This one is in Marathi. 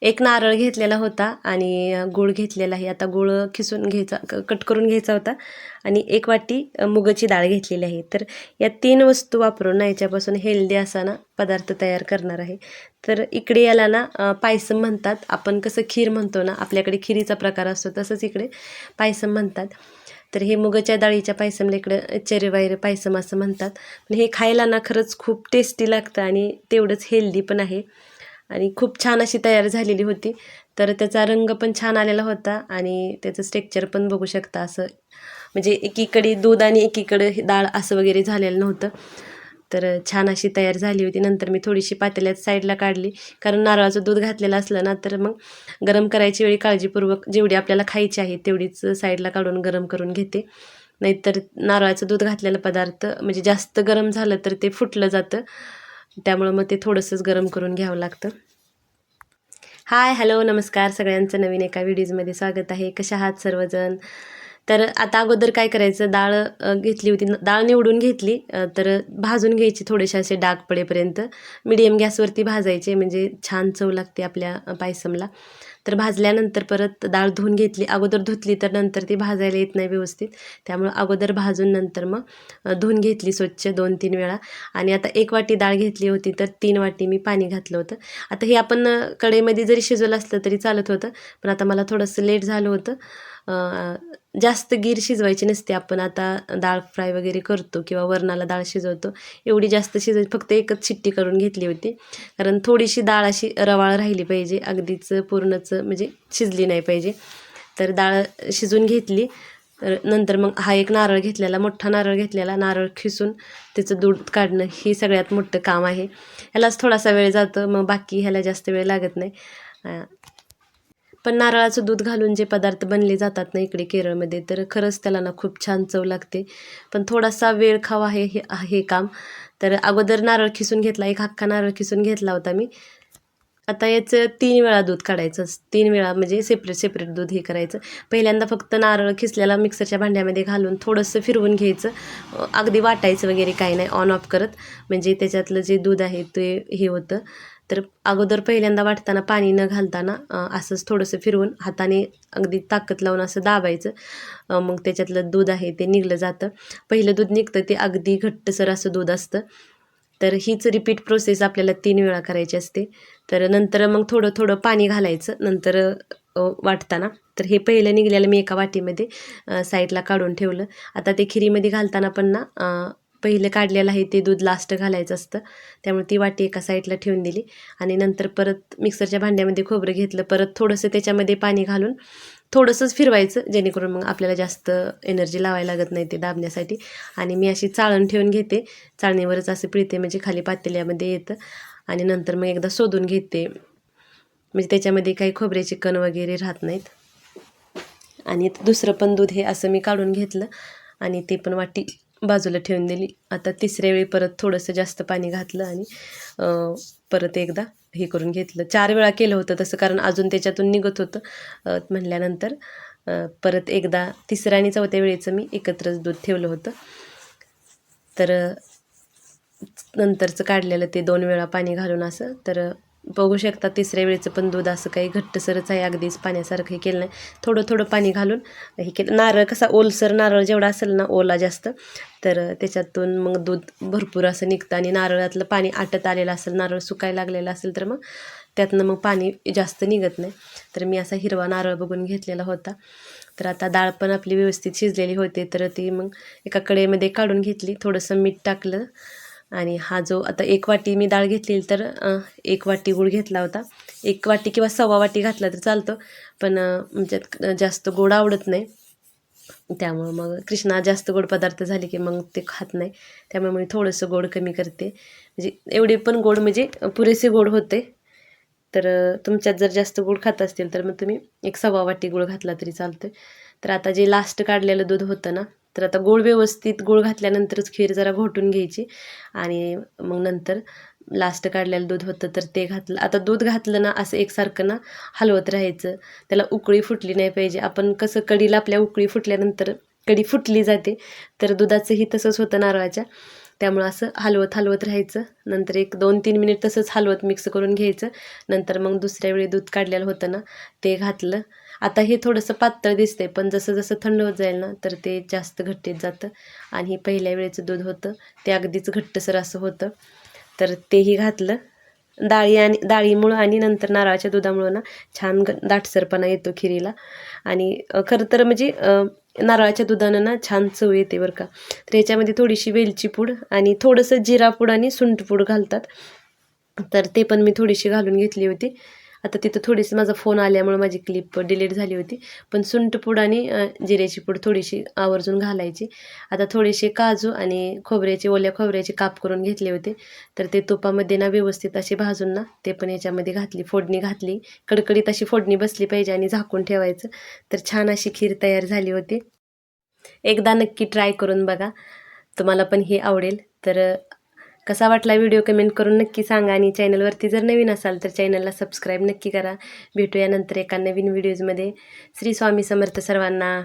एक नारळ घेतलेला होता आणि गूळ घेतलेला आहे. आता गूळ खिसून घ्यायचा, कट करून घ्यायचा होता आणि 1 वाटी मुगाची डाळ घेतलेली आहे. तर या 3 वस्तू वापरून ना याच्यापासून हेल्दी असा ना पदार्थ तयार करणार आहे. तर इकडे याला ना पायसम म्हणतात. आपण कसं खीर म्हणतो ना, आपल्याकडे खिरीचा प्रकार असतो तसंच इकडे पायसम म्हणतात. तर हे मुगाच्या डाळीच्या पायसमला इकडं चेरेवायरे पायसम असं म्हणतात. पण हे खायला ना खरंच खूप टेस्टी लागतं आणि तेवढंच हेल्दी पण आहे आणि खूप छान अशी तयार झालेली होती. तर त्याचा रंग पण छान आलेला होता आणि त्याचं स्ट्रक्चर पण बघू शकता. असं म्हणजे एकीकडे दूध आणि एकीकडे डाळ असं वगैरे झालेलं नव्हतं. तर छान अशी तयार झाली होती. नंतर मी थोडीशी पातेल्यात साईडला काढली, कारण नारळाचं दूध घातलेलं असलं ना तर मग गरम करायची वेळी काळजीपूर्वक जेवढी आपल्याला खायची आहे तेवढीच साईडला काढून गरम करून घेते. नाहीतर नारळाचं दूध घातलेला पदार्थ म्हणजे जास्त गरम झालं तर ते फुटलं जातं. त्यामुळं मग ते थोडंसंच गरम करून घ्यावं लागतं. हाय, हॅलो, नमस्कार सगळ्यांचं नवीन एका व्हिडिओजमध्ये स्वागत आहे. कशा आहात सर्वजण? तर आता अगोदर काय करायचं, डाळ घेतली होती, डाळ निवडून घेतली. तर भाजून घ्यायची थोडेसे असे डाग पडेपर्यंत. मीडियम गॅसवरती भाजायचे म्हणजे छान चव लागते आपल्या पायसमला. तर भाजल्यानंतर परत डाळ धुवून घेतली. अगोदर धुतली तर नंतर ती भाजायला येत नाही व्यवस्थित. त्यामुळं अगोदर भाजून नंतर मग धुवून घेतली स्वच्छ 2-3 वेळा. आणि आता 1 वाटी डाळ घेतली होती तर 3 वाटी मी पाणी घातलं होतं. आता हे आपण कढईमध्ये जरी शिजवलं असलं तरी चालत होतं, पण आता मला थोडंसं लेट झालं होतं. जास्त गीर शिजवायची नसते. आपण आता डाळ फ्राय वगैरे करतो किंवा वरणाला डाळ शिजवतो, एवढी जास्त शिजवायची, फक्त एकच शिट्टी करून घेतली होती. कारण थोडीशी डाळ अशी रवाळ राहिली पाहिजे, अगदीच पूर्णच म्हणजे शिजली नाही पाहिजे. तर डाळ शिजून घेतली. नंतर मग हा एक नारळ घेतलेला, मोठा नारळ घेतलेला, नारळ खिसून त्याचं दूध काढणं हे सगळ्यात मोठं काम आहे. ह्यालाच थोडासा वेळ जातो, मग बाकी ह्याला जास्त वेळ लागत नाही. पण नारळाचं दूध घालून जे पदार्थ बनले जातात ना इकडे केरळमध्ये, तर खरंच त्याला ना खूप छान चव लागते. पण थोडासा वेळ खावा आहे हे काम. तर अगोदर नारळ खिसून घेतला, एक अख्खा नारळ खिसून घेतला होता मी. आता याचं 3 वेळा दूध काढायचं. 3 वेळा म्हणजे सेपरेट दूध हे करायचं. पहिल्यांदा फक्त नारळ खिसलेला मिक्सरच्या भांड्यामध्ये घालून थोडंसं फिरवून घ्यायचं. अगदी वाटायचं वगैरे काही नाही, ऑन ऑफ करत, म्हणजे त्याच्यातलं जे दूध आहे ते हे होतं. तर अगोदर पहिल्यांदा वाटताना पाणी न घालताना असंच थोडंसं फिरवून हाताने अगदी ताकद लावून असं दाबायचं. मग त्याच्यातलं दूध आहे ते निघलं जातं. पहिलं दूध निघतं ते अगदी घट्टसर असं दूध असतं. तर हीच रिपीट प्रोसेस आपल्याला 3 वेळा करायची असते. तर नंतर मग थोडं थोडं पाणी घालायचं नंतर वाटताना. तर हे पहिलं निघलेलं मी एका वाटीमध्ये साईडला काढून ठेवलं. आता ते खिरीमध्ये घालताना पण ना पहिलं काढलेलं आहे ते दूध लास्ट घालायचं असतं. त्यामुळे ती वाटी एका साईडला ठेवून दिली आणि नंतर परत मिक्सरच्या भांड्यामध्ये खोबरं घेतलं. परत थोडंसं त्याच्यामध्ये पाणी घालून थोडंसंच फिरवायचं, जेणेकरून मग आपल्याला जास्त एनर्जी लावायला लागत नाही ते दाबण्यासाठी. आणि मी अशी चाळण ठेवून घेते, चाळणीवरच असं पिळते म्हणजे खाली पातेल्यामध्ये येतं. आणि नंतर मग एकदा शोधून घेते, म्हणजे त्याच्यामध्ये काही खोबऱ्याचे कण वगैरे राहत नाहीत. आणि दुसरं पण दूध हे असं मी काढून घेतलं आणि ते पण वाटी बाजूला ठेवून दिली. आता तिसऱ्या वेळी परत थोडंसं जास्त पाणी घातलं आणि परत एकदा हे करून घेतलं. 4 वेळा केलं होतं तसं, कारण अजून त्याच्यातून निघत होतं म्हणल्यानंतर परत एकदा तिसऱ्या आणि चौथ्या वेळेचं मी एकत्रच दूध ठेवलं होतं. तर नंतरचं काढलेलं ते 2 वेळा पाणी घालून असं. तर बघू शकता तिसऱ्या वेळेचं पण दूध असं काही घट्टसरच आहे, अगदीच पाण्यासारखं हे केलं नाही. थोडं थोडं पाणी घालून हे केलं. नारळ कसा ओलसर नारळ जेवढा असेल ना, ओला जास्त, तर त्याच्यातून मग दूध भरपूर असं निघतं. आणि नारळातलं पाणी आटत आलेलं असेल, नारळ सुकायला लागलेलं असेल तर मग त्यातनं मग पाणी जास्त निघत नाही. तर मी असा हिरवा नारळ बघून घेतलेला होता. तर आता डाळ पण आपली व्यवस्थित शिजलेली होते, तर ती मग एका कढईमध्ये काढून घेतली. थोडंसं मीठ टाकलं आणि हा जो आता 1 वाटी मी डाळ घेतलेली, तर 1 वाटी गूळ घेतला होता. 1 वाटी किंवा 1.25 वाटी घातला तर चालतं, पण म्हणजे जास्त गोड आवडत नाही. त्यामुळं मग कृष्णा जास्त गोड पदार्थ झाले की मग ते खात नाही. त्यामुळे मी थोडंसं गोड कमी करते, म्हणजे एवढे पण गोड म्हणजे पुरेसे गोड होते. तर तुमच्यात जर जास्त गूळ खात असतील तर मग तुम्ही 1.25 वाटी गूळ घातला तरी चालतं. तर आता जे लास्ट काढलेलं दूध होतं ना, तर आता व्यवस्थित गूळ घातल्यानंतरच खीर जरा घोटून घ्यायची आणि मग नंतर लास्ट काढलेलं दूध होतं तर ते घातलं. आता दूध घातलं ना असं एकसारखं ना हलवत राहायचं, त्याला उकळी फुटली नाही पाहिजे. आपण कसं कढीला आपल्या उकळी फुटल्यानंतर कढी फुटली जाते, तर दुधाचंही तसंच होतं नारळाच्या. त्यामुळं असं हलवत हलवत राहायचं. नंतर एक 2-3 मिनिट तसंच हलवत मिक्स करून घ्यायचं. नंतर मग दुसऱ्या वेळी दूध काढलेलं होतं ना ते घातलं. आता हे थोडंसं पातळ दिसतंय, पण जसं जसं थंड होत जाईल ना तर ते जास्त घट्टीत जातं. आणि हे पहिल्या वेळेचं दूध होतं ते अगदीच घट्टसर असं होतं. तर तेही घातलं. डाळीमुळं आणि नंतर नारळाच्या दुधामुळं ना छान दाटसरपणा येतो खिरीला. आणि खरं तर म्हणजे नारळाच्या दुधानं ना छान चव येते बरं का. तर याच्यामध्ये थोडीशी वेलची पूड आणि थोडंसं जिरा पूड आणि सुंठ पूड घालतात. तर ते पण मी थोडीशी घालून घेतली होती. आता तिथं थोडीशी माझा फोन आल्यामुळे माझी क्लिप डिलीट झाली होती. पण सुंठ पूड आणि जिऱ्याची पूड थोडीशी आवर्जून घालायची. आता थोडेसे काजू आणि ओल्या खोबऱ्याचे काप करून घेतले होते. तर ते तुपामध्ये ना व्यवस्थित असे भाजून ना ते पण याच्यामध्ये फोडणी घातली. कडकडीत अशी फोडणी बसली पाहिजे आणि झाकून ठेवायचं. तर छान अशी खीर तयार झाली होती. एकदा नक्की ट्राय करून बघा, तुम्हाला पण हे आवडेल. तर कसा वाटला व्हिडिओ कमेंट करून नक्की सांगा. आणि चॅनलवरती जर नवीन असाल तर चॅनलला सबस्क्राईब नक्की करा. भेटूया नंतर एका नवीन व्हिडिओजमध्ये. श्री स्वामी समर्थ सर्वांना.